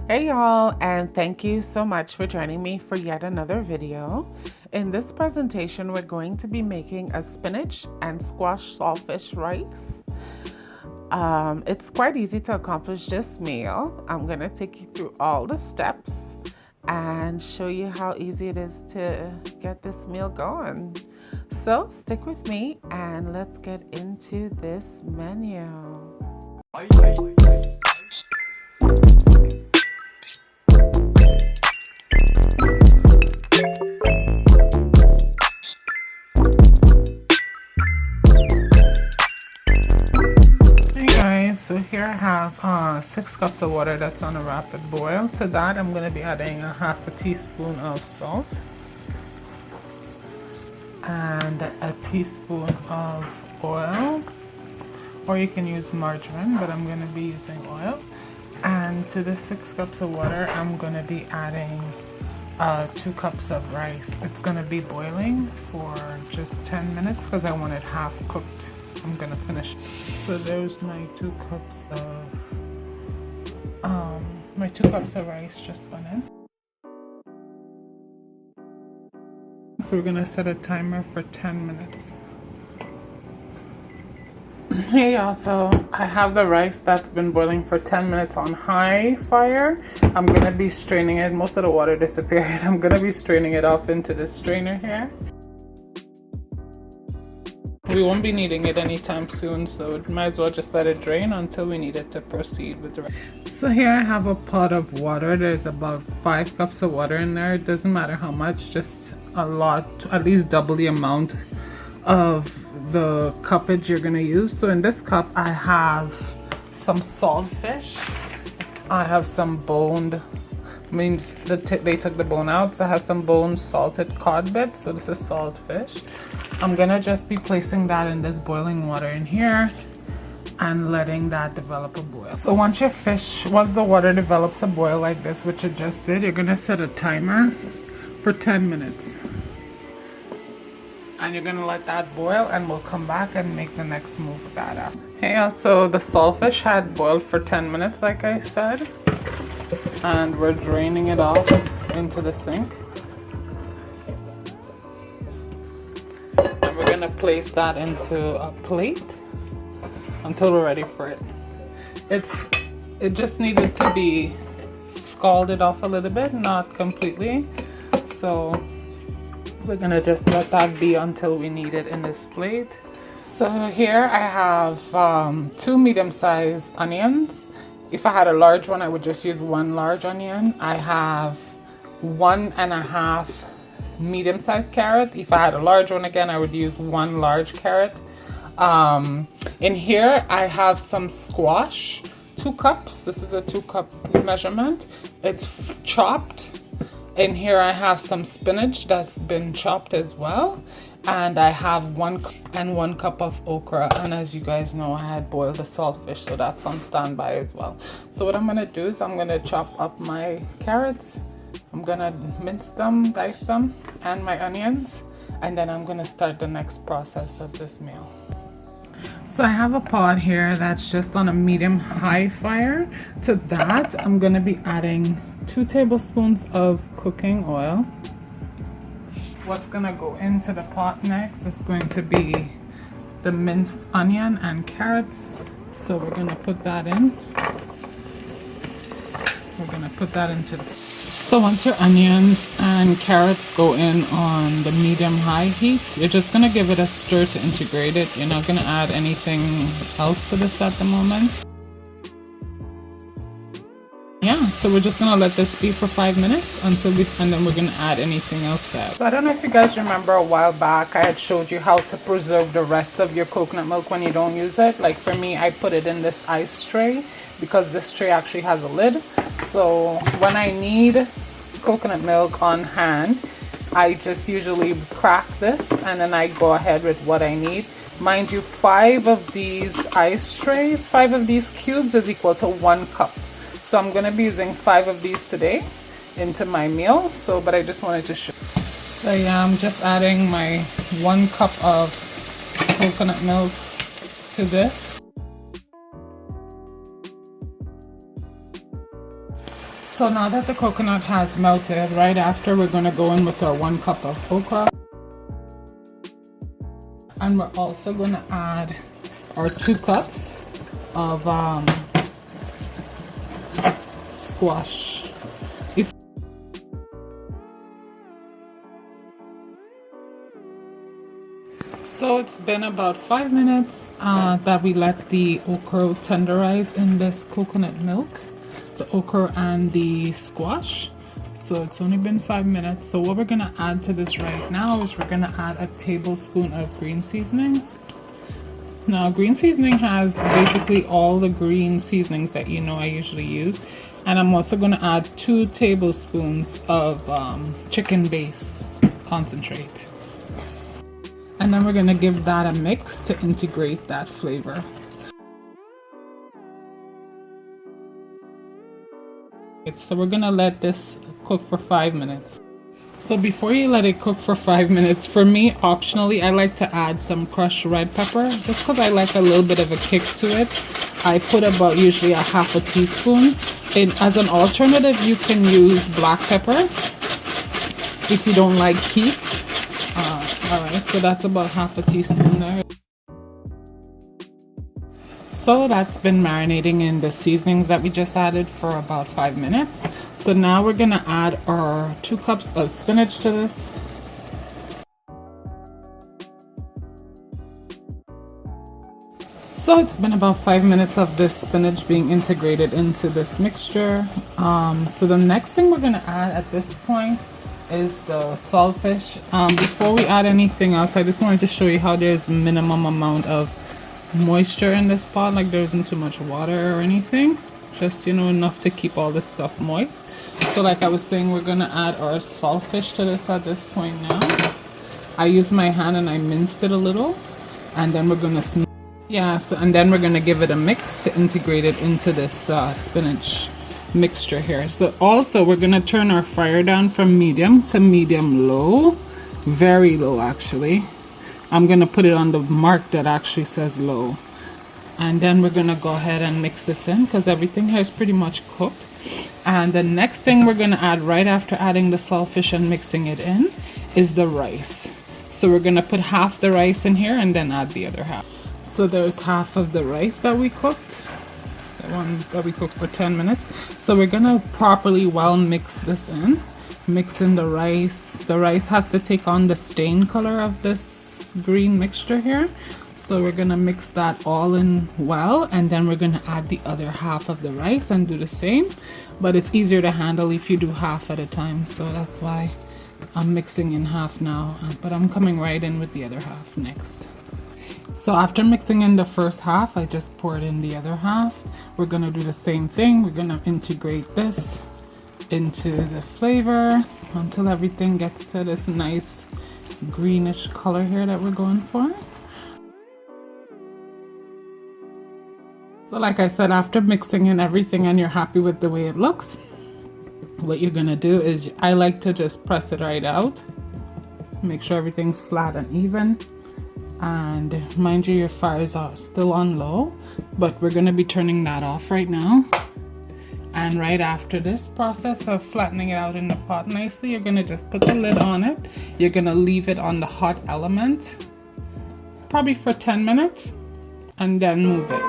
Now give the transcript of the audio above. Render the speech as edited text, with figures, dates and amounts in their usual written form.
Hey y'all, and thank you so much for joining me for yet another video. In this presentation, we're going to be making a spinach and squash saltfish rice. It's quite easy to accomplish this meal. I'm going to take you through all the steps and show you how easy it is to get this meal going. So stick with me and let's get into this menu. So here I have 6 cups of water that's on a rapid boil. To that I'm going to be adding a half a teaspoon of salt and a teaspoon of oil, or you can use margarine, but I'm going to be using oil. And to the 6 cups of water I'm going to be adding 2 cups of rice. It's going to be boiling for just 10 minutes because I want it half cooked. I'm gonna finish. So there's my 2 cups of rice just went in. So we're gonna set a timer for 10 minutes. Hey y'all, so I have the rice that's been boiling for 10 minutes on high fire. I'm gonna be straining it. Most of the water disappeared. I'm gonna be straining it off into the strainer here. We won't be needing it anytime soon, so might as well just let it drain until we need it to proceed with the rest. So here I have a pot of water. There's about 5 cups of water in there. It doesn't matter how much, just a lot, at least double the amount of the cuppage you're gonna use. So in this cup I have some saltfish. I have some boned, means they took the bone out, so I have some boned salted cod bits. So this is saltfish. I'm gonna just be placing that in this boiling water in here and letting that develop a boil. So once the water develops a boil like this, which it just did, you're gonna set a timer for 10 minutes. And you're gonna let that boil, and we'll come back and make the next move with that up. Hey, so the saltfish had boiled for 10 minutes, like I said, and we're draining it off into the sink. And we're gonna place that into a plate until we're ready for it. It just needed to be scalded off a little bit, not completely. So we're gonna just let that be until we need it in this plate. So here I have 2 medium-sized onions. If I had a large one, I would just use 1 large onion. I have 1.5 medium-sized carrot. If I had a large one again, I would use 1 large carrot. In here I have some squash, 2 cups. This is a 2-cup measurement. It's chopped. In here I have some spinach that's been chopped as well, and I have 1 cup of okra. And as you guys know, I had boiled the saltfish, so that's on standby as well. So what I'm gonna do is I'm gonna chop up my carrots, I'm gonna mince them, dice them, and my onions, and then I'm gonna start the next process of this meal. So I have a pot here that's just on a medium-high fire. To that, I'm gonna be adding 2 tablespoons of cooking oil. What's gonna go into the pot next is going to be the minced onion and carrots. So we're gonna put that in. We're gonna put that into the... So once your onions and carrots go in on the medium-high heat, you're just gonna give it a stir to integrate it. You're not gonna add anything else to this at the moment. Yeah, so we're just gonna let this be for 5 minutes and then we're gonna add anything else there. So I don't know if you guys remember a while back I had showed you how to preserve the rest of your coconut milk when you don't use it. Like for me, I put it in this ice tray because this tray actually has a lid. So when I need coconut milk on hand, I just usually crack this and then I go ahead with what I need. Mind you, 5 of these ice trays, 5 of these cubes is equal to 1 cup. So I'm going to be using 5 of these today into my meal. So, but I just wanted to show. So yeah, I'm just adding my 1 cup of coconut milk to this. So now that the coconut has melted, right after we're going to go in with our 1 cup of okra. And we're also going to add our 2 cups of squash. So it's been about 5 minutes that we let the okra tenderize in this coconut milk, the okra and the squash. So it's only been 5 minutes. So what we're going to add to this right now is we're going to add a tablespoon of green seasoning. Now green seasoning has basically all the green seasonings that you know I usually use. And I'm also going to add 2 tablespoons of chicken base concentrate. And then we're going to give that a mix to integrate that flavor. So we're going to let this cook for 5 minutes. So before you let it cook for 5 minutes, for me, optionally, I like to add some crushed red pepper, just because I like a little bit of a kick to it. I put about usually a half a teaspoon. As an alternative, you can use black pepper if you don't like heat. Alright, so that's about half a teaspoon there. So that's been marinating in the seasonings that we just added for about 5 minutes. So now we're going to add our 2 cups of spinach to this. So it's been about 5 minutes of this spinach being integrated into this mixture. So the next thing we're going to add at this point is the saltfish. Before we add anything else, I just wanted to show you how there's minimum amount of moisture in this pot. Like there isn't too much water or anything, just enough to keep all this stuff moist. So like I was saying, we're gonna add our saltfish to this at this point now. I used my hand and I minced it a little, and then we're gonna and then we're gonna give it a mix to integrate it into this spinach mixture here. So also we're gonna turn our fire down from medium to medium low, very low actually. I'm gonna put it on the mark that actually says low, and then we're gonna go ahead and mix this in because everything here is pretty much cooked. And the next thing we're gonna add right after adding the saltfish and mixing it in is the rice. So we're gonna put half the rice in here and then add the other half. So there's half of the rice that we cooked, the one that we cooked for 10 minutes. So we're gonna properly well mix this in, mix in the rice. The rice has to take on the stain color of this green mixture here. So we're gonna mix that all in well, and then we're gonna add the other half of the rice and do the same. But it's easier to handle if you do half at a time, so that's why I'm mixing in half now, but I'm coming right in with the other half next. So after mixing in the first half, I just poured in the other half. We're gonna do the same thing. We're gonna integrate this into the flavor until everything gets to this nice greenish color here that we're going for. So like I said, after mixing in everything and you're happy with the way it looks, what you're gonna do is, I like to just press it right out, make sure everything's flat and even. And mind you, your fires are still on low, but we're gonna be turning that off right now. And right after this process of flattening it out in the pot nicely, you're gonna just put the lid on it. You're gonna leave it on the hot element, probably for 10 minutes, and then move it.